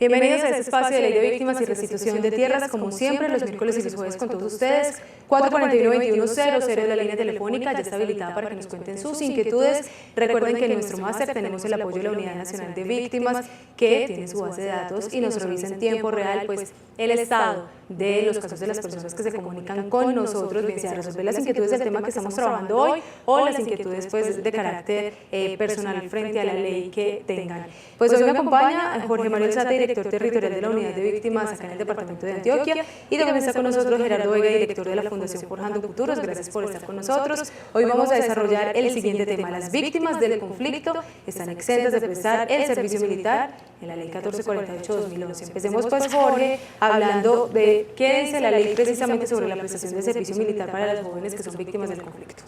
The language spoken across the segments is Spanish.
Bienvenidos a este espacio de Ley de Víctimas y Restitución de Tierras, como siempre, los miércoles y los jueves con todos ustedes. 441-2100 de la línea telefónica ya está habilitada para que nos cuenten sus inquietudes. Recuerden que en nuestro máster tenemos el apoyo de la Unidad Nacional de Víctimas, que tiene su base de datos y nos revisa en tiempo real pues el estado de los casos de las personas que se comunican con nosotros, bien sea resolver las inquietudes del tema que estamos trabajando hoy o las inquietudes pues de carácter personal frente a la ley que tengan. Pues hoy me acompaña Jorge Manuel Sata, director territorial de la Unidad de Víctimas acá en el departamento de Antioquia, y también está con nosotros Gerardo Vega, director de la Fundación Forjando Futuros. Gracias por estar con nosotros. Hoy vamos a desarrollar el siguiente tema: las víctimas del conflicto están exentas de prestar el servicio militar en la Ley 1448-2011. Empecemos pues, Jorge, hablando de qué dice la ley precisamente sobre la prestación de servicio militar para los jóvenes que son víctimas del conflicto.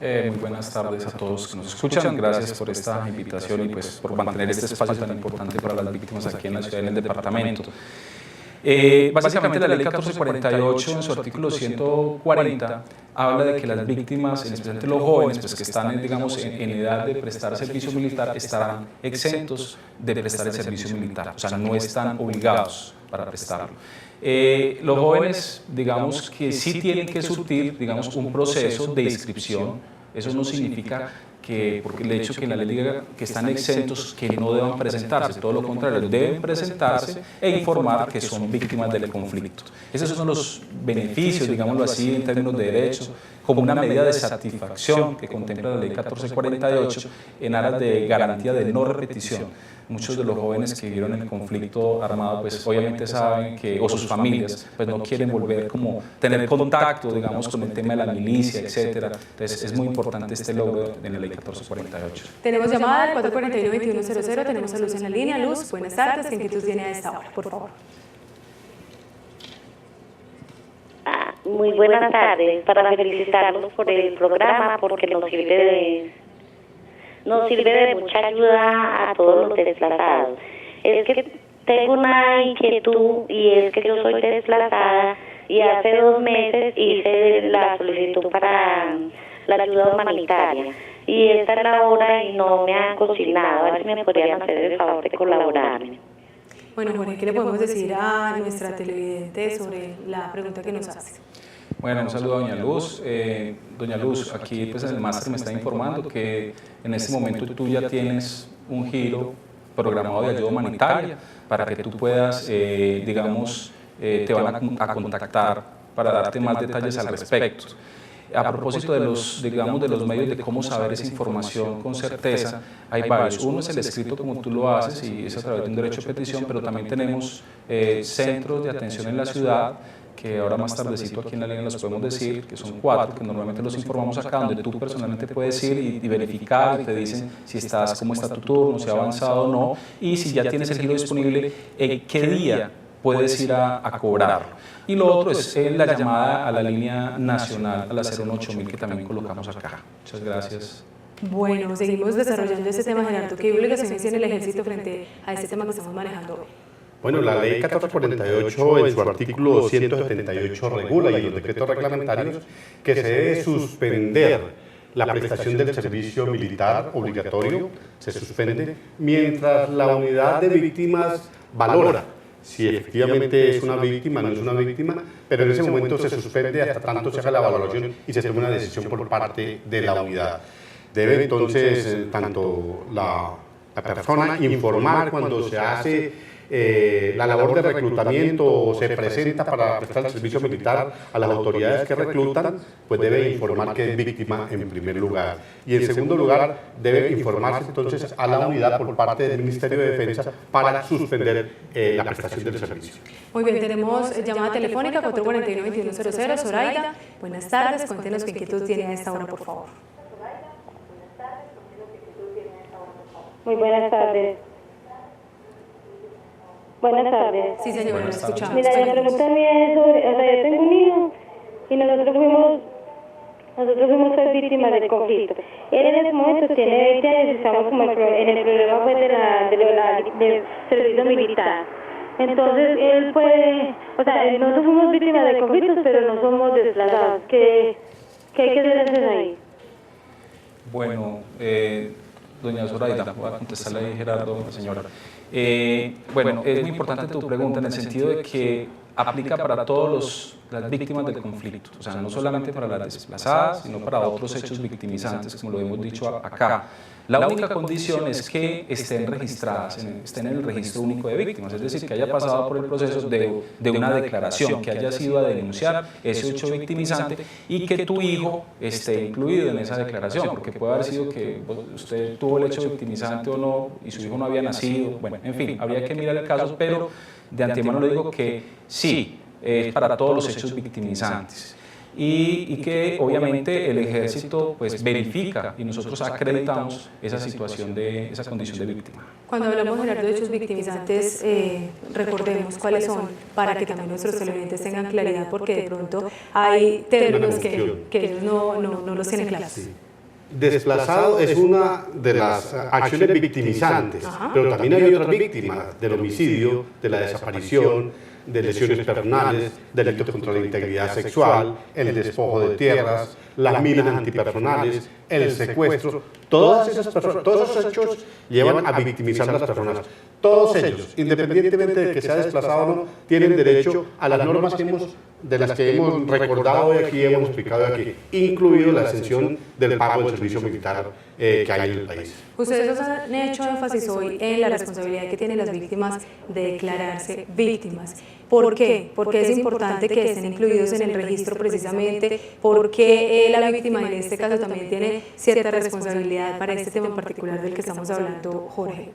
Muy buenas tardes a todos que nos escuchan. Gracias por esta invitación y pues por mantener este espacio tan importante para las víctimas aquí en la ciudad y en el departamento. Básicamente la ley 1448 en su artículo 140 habla de que las víctimas, especialmente los jóvenes pues, que están digamos, en edad de prestar servicio militar, estarán exentos de prestar el servicio militar, o sea, no están obligados para prestarlo. Los jóvenes, digamos que sí tienen que surtir, digamos, un proceso de inscripción. Eso no significa que, porque el hecho que la ley diga que están exentos, que no deban presentarse, todo lo contrario, deben presentarse e informar que son víctimas del conflicto. Esos son los beneficios, digámoslo así, en términos de derechos, como una medida de satisfacción que contempla la ley 1448 en aras de garantía de no repetición. Muchos de los jóvenes que vivieron el conflicto armado, pues obviamente saben que, o sus familias, pues no quieren volver como tener contacto, digamos, con el tema de la milicia, etcétera. Entonces es muy importante este logro de la ley 1448. Tenemos llamada al 441-2100, tenemos a Luz en la línea. Luz, buenas tardes, ¿qué inquietud tiene a esta hora, por favor? Muy buenas tardes, para felicitarlos por el programa, porque nos sirve de mucha ayuda a todos los desplazados. Es que tengo una inquietud y es que yo soy desplazada y hace 2 meses hice la solicitud para la ayuda humanitaria y esta es la hora y no me han consignado. A ver si me podrían hacer el favor de colaborarme. Bueno, Jorge, ¿qué le podemos decir a nuestra televidente sobre la pregunta que nos hace? Bueno, un saludo a Doña Luz. Doña Luz, aquí pues, en el máster me está informando que en este momento tú ya tienes un giro programado de ayuda humanitaria para que tú puedas, digamos, te van a contactar para darte más detalles al respecto. A propósito de los, digamos, de los medios de cómo saber esa información con certeza, hay varios. Uno es el escrito como tú lo haces y es a través de un derecho de petición, pero también tenemos centros de atención en la ciudad, que ahora más tardecito aquí en la línea los podemos decir, que son 4, que normalmente los informamos acá, donde tú personalmente puedes ir y verificar, y te dicen si estás, cómo está tu turno, si ha avanzado o no, y si ya tienes el giro disponible, qué día puedes ir a cobrarlo. Y lo otro es la llamada a la línea nacional, a la 018.000, que también colocamos acá. Muchas gracias. Bueno, seguimos desarrollando este tema, Gerardo. ¿Qué obligaciones tiene el ejército frente a este tema que estamos manejando hoy? Bueno, la ley 1448 en su artículo 178 regula, y los decretos reglamentarios, que se debe suspender la prestación del servicio militar obligatorio, se suspende mientras la unidad de víctimas valora si efectivamente es una víctima o no es una víctima, pero en ese momento se suspende hasta tanto se haga la valoración y se tome una decisión por parte de la unidad. Debe entonces tanto la persona informar cuando se hace la labor de reclutamiento o se presenta para prestar el servicio militar a las autoridades que reclutan, pues debe informar que es víctima en primer lugar. Y en segundo lugar, debe informarse entonces a la unidad por parte del Ministerio de Defensa para suspender la prestación del servicio. Muy bien, tenemos llamada telefónica 441-2100. Zoraida, buenas tardes, cuéntenos qué inquietud tiene a esta hora, por favor. Muy buenas tardes. Buenas tardes. Sí, señora, lo escuchamos. Mira, la pregunta mía es sobre, o sea, yo tengo un hijo y nosotros fuimos ser víctimas del conflicto. Él en ese momento tiene 20 años y estamos como en el problema pues, del servicio militar. Entonces, él puede, o sea, nosotros fuimos víctimas del conflicto, pero no somos desplazados. ¿Qué hay que hacer ahí? Bueno, doña Zoraida, voy a contestarle ahí, Gerardo, la señora. Bueno, es muy importante tu pregunta en el sentido de que aplica para todas las víctimas del conflicto, o sea, no solamente para las desplazadas, sino para otros hechos victimizantes, como lo hemos dicho acá. La única condición es que estén registradas, estén en el registro único de víctimas, es decir, que haya pasado por el proceso de una declaración, que haya sido a denunciar ese hecho victimizante y que tu hijo esté incluido en esa declaración, porque puede haber sido que usted tuvo el hecho victimizante o no y su hijo no había nacido, bueno, en fin, habría que mirar el caso, pero de antemano le digo que sí, es para todos los hechos victimizantes. Y que obviamente el ejército pues verifica y nosotros acreditamos esa situación esa condición de víctima. Cuando hablamos, Gerardo, de hechos victimizantes, recordemos cuáles son para que también nuestros televidentes tengan claridad, porque de pronto hay términos que ellos no los tienen claros. Sí. Desplazado es una de las acciones victimizantes, pero también hay otras víctimas del homicidio, de la desaparición, de lesiones personales, delitos contra la integridad sexual, el despojo de tierras, las minas antipersonales, el secuestro. Todos esos hechos llevan a victimizar a las personas. Todos ellos, independientemente de que sea desplazado o no, tienen derecho a las normas de las que hemos recordado hoy aquí, hemos explicado aquí, incluido la exención del pago del servicio militar que hay en el país. Ustedes han hecho énfasis hoy en la responsabilidad que tienen las víctimas de declararse víctimas. ¿Por qué? Porque es importante que estén incluidos en el registro precisamente, porque la víctima en este caso también tiene cierta responsabilidad para este tema en particular del que estamos hablando, Jorge.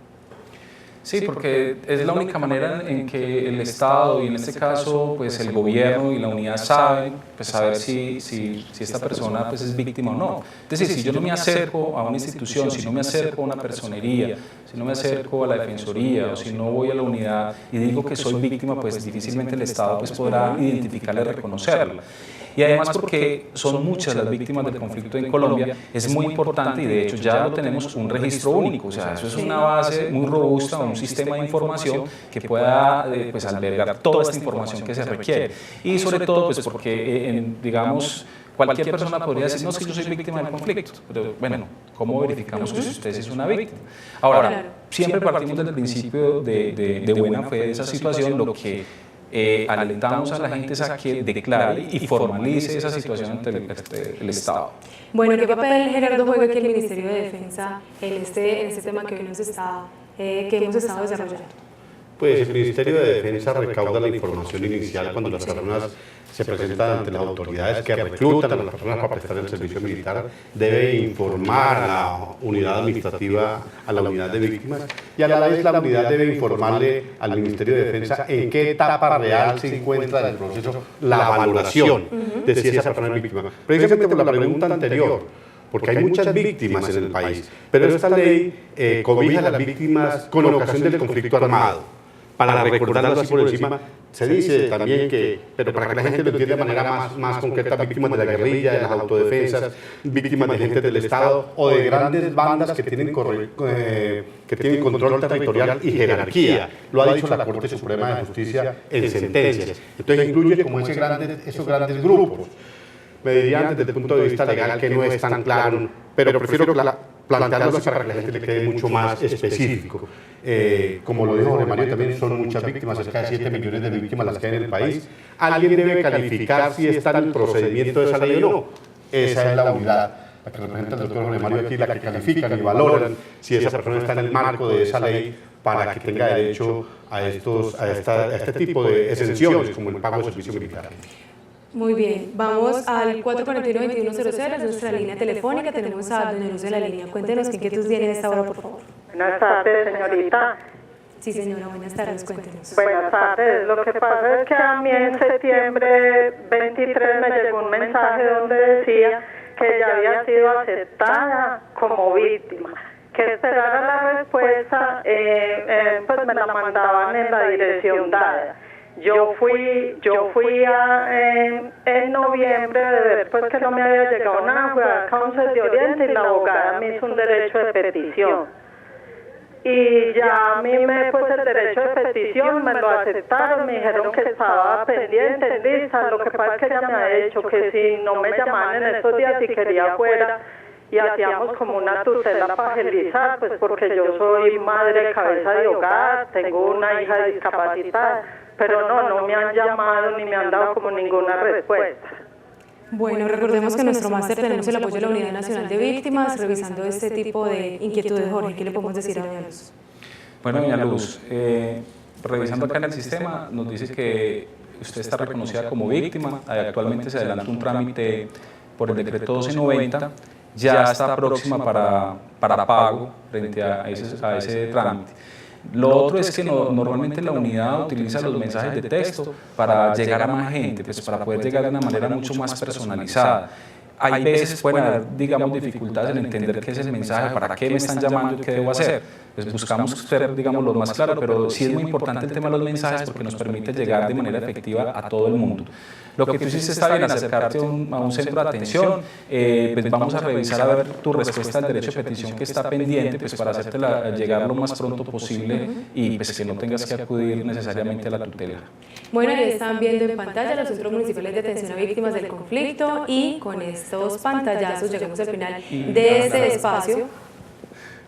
Sí, porque es la única manera en que el Estado y en este caso pues el gobierno y la unidad saben pues saber si esta persona pues es víctima o no. Es decir, si yo no me acerco a una institución, si no me acerco a una personería, si no me acerco a la defensoría o si no voy a la unidad y digo que soy víctima, pues difícilmente el Estado pues podrá identificarla y reconocerla. Y además porque son muchas las víctimas del conflicto en Colombia, es muy importante y de hecho ya lo tenemos un registro único, o sea, eso es una base muy robusta, un sistema de información que pueda pues, albergar toda esta información que se requiere. Y sobre todo pues porque, digamos, cualquier persona podría decir, no, es que yo soy víctima del conflicto, pero bueno, ¿cómo verificamos que usted es una víctima? Ahora, siempre partimos del principio de buena fe de esa situación, lo que alentamos a la gente a que declare y formalice esa situación ante el Estado. Bueno, ¿qué papel, Gerardo, juega aquí el Ministerio de Defensa en este tema que hoy que hemos estado desarrollando? Pues el Ministerio de Defensa recauda la información inicial cuando las personas se presentan ante las autoridades que reclutan a las personas para prestar el servicio militar, debe informar a la unidad administrativa, a la unidad de víctimas, y a la vez la unidad debe informarle al Ministerio de Defensa en qué etapa real se encuentra el proceso, la valoración de si esa persona es víctima. Precisamente por la pregunta anterior, porque hay muchas víctimas en el país, pero esta ley cobija a las víctimas con ocasión del conflicto armado. Para recordarlo así por encima, se dice también que, pero para que la gente lo entienda de manera más concreta, víctimas de la guerrilla, de las autodefensas, víctimas de gente del Estado o de grandes bandas que tienen control territorial y jerarquía. Lo ha dicho la Corte Suprema de Justicia en sentencias. Entonces incluye como esos grandes grupos. Me dirían desde el punto de vista legal que no es tan claro, pero prefiero plantearlo para que la gente le quede mucho más específico. Como lo dijo Jorge Mario, también son muchas víctimas, cerca de 7 millones de víctimas las que hay en el país. Alguien debe calificar si está en el procedimiento de esa ley o no. Esa es la unidad, la que representa el doctor Jorge Mario aquí, la que califican y valoran si esa persona está en el marco de esa ley para que tenga derecho a este tipo de exenciones, como el pago de servicio militar. Muy bien, vamos al 441-2100, es nuestra línea telefónica, tenemos a Doña Luz de la línea. Cuéntenos qué inquietud tiene a esta hora, por favor. Buenas tardes, señorita. Sí, señora, buenas tardes, cuéntenos. Buenas tardes, lo que pasa es que a mí en septiembre 23 me llegó un mensaje donde decía que ya había sido aceptada como víctima, que esperara la respuesta, pues me la mandaban en la dirección dada. Yo fui en noviembre de ver pues que no me había llegado nada, fui a Cauces de Oriente y la abogada me hizo un derecho de petición. Y ya a mí pues el derecho de petición me lo aceptaron, me dijeron que estaba pendiente, lista. Lo que pasa es que ella me ha dicho que si no me llamaban en estos días, si quería fuera, y hacíamos como una tutela para agilizar, pues porque yo soy madre cabeza de hogar, tengo una hija discapacitada, pero no me han llamado ni me han dado como ninguna respuesta. Bueno, recordemos que en nuestro máster tenemos el apoyo de la Unidad Nacional de Víctimas, revisando este tipo de inquietudes. Jorge, ¿qué le podemos decir a doña Luz? Bueno, doña Luz, revisando acá en el sistema, nos dice que usted está reconocida como víctima, actualmente se adelanta un trámite por el decreto 1290, ya está próxima para pago frente a ese trámite. Lo otro es que normalmente la unidad utiliza los mensajes de texto para llegar a más gente, pues para poder llegar de una manera mucho más personalizada. Hay veces pueden haber, digamos, dificultades en entender qué es el mensaje, para qué me están llamando y qué debo hacer. Pues buscamos ser, digamos, lo más claro, pero sí es muy importante el tema de los mensajes porque nos permite llegar de manera efectiva a todo el mundo. Lo que tú hiciste está bien, acercarte a un centro de atención, pues vamos a revisar a ver tu respuesta al derecho de petición que está pendiente, pues para hacértela llegar lo más pronto posible y pues que no tengas que acudir necesariamente a la tutela. Bueno, ahí están viendo en pantalla los centros municipales de atención a víctimas del conflicto y con estos pantallazos llegamos al final de este espacio.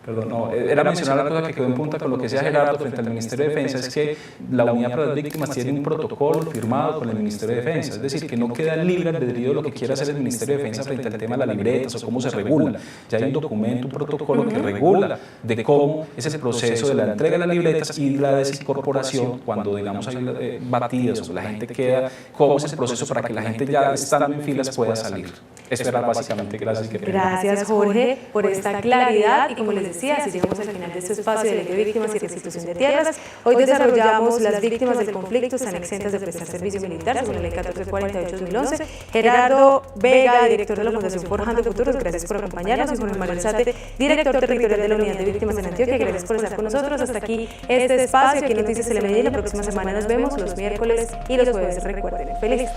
Perdón, no, era mencionar la cosa que quedó en punta con lo que decía Gerardo frente al Ministerio de Defensa, es que la Unidad para las Víctimas tiene un protocolo firmado con el Ministerio de Defensa, es decir, que no queda libre albedrío de lo que quiera hacer el Ministerio de Defensa frente al tema de las libretas o cómo se regula. Ya hay un documento, un protocolo que regula de cómo es el proceso de la entrega de las libretas y la desincorporación cuando, digamos, hay batidas o la gente queda, cómo es el proceso para que la gente ya estando en filas pueda salir. Eso era básicamente, gracias. Gracias, Jorge, por esta claridad y como les decía, así llegamos al final de este espacio de Ley de Víctimas y Restitución de Tierras. Hoy desarrollamos las víctimas del conflicto están exentas de prestar servicio militar según la Ley 1448-2011. Gerardo Vega, director de la Fundación Forjando Futuros, gracias por acompañarnos, y Jorge Manuel Sate, director territorial de la Unidad de Víctimas en Antioquia, gracias por estar con nosotros. Hasta aquí este espacio, aquí en Noticias Telemedellín. La próxima semana nos vemos los miércoles y los jueves. Recuerden, feliz.